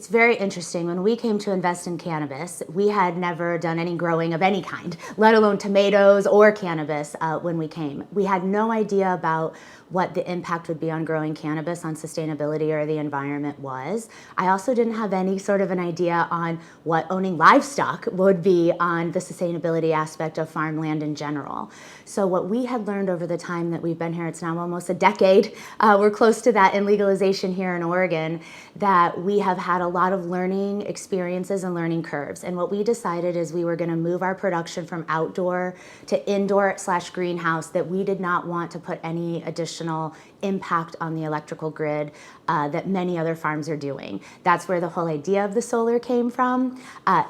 It's very interesting. When we came to invest in cannabis, we had never done any growing of any kind, let alone tomatoes or cannabis when we came. We had no idea about what the impact would be on growing cannabis on sustainability or the environment was. I also didn't have any sort of an idea on what owning livestock would be on the sustainability aspect of farmland in general. So what we had learned over the time that we've been here, it's now almost a decade, we're close to that in legalization here in Oregon, that we have had a lot of learning experiences and learning curves. And what we decided is we were going to move our production from outdoor to indoor/greenhouse, that we did not want to put any additional impact on the electrical grid that many other farms are doing. That's where the whole idea of the solar came from.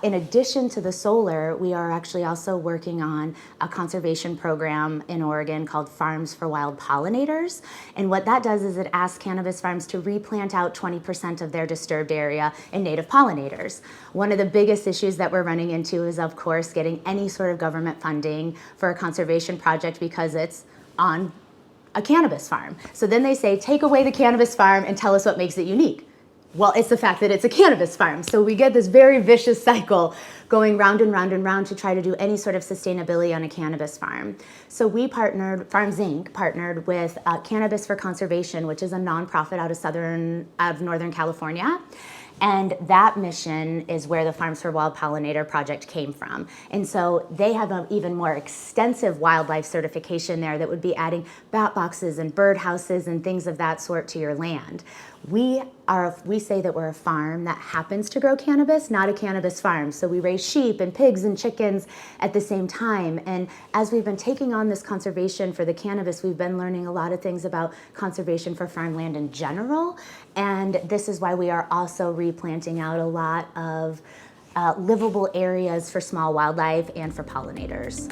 In addition to the solar, we are actually also working on a conservation program in Oregon called Farms for Wild Pollinators. And what that does is it asks cannabis farms to replant out 20% of their disturbed area in native pollinators. One of the biggest issues that we're running into is, of course, getting any sort of government funding for a conservation project because it's on a cannabis farm. So then they say, take away the cannabis farm and tell us what makes it unique. Well, it's the fact that it's a cannabis farm. So we get this very vicious cycle going round and round and round to try to do any sort of sustainability on a cannabis farm. So we partnered, Farms Inc. partnered with Cannabis for Conservation, which is a nonprofit out of Northern California. And that mission is where the Farms for Wild Pollinator project came from. And so they have an even more extensive wildlife certification there that would be adding bat boxes and bird houses and things of that sort to your land. We say that we're a farm that happens to grow cannabis, not a cannabis farm. So we raise sheep and pigs and chickens at the same time. And as we've been taking on this conservation for the cannabis, we've been learning a lot of things about conservation for farmland in general. And this is why we are also replanting out a lot of livable areas for small wildlife and for pollinators.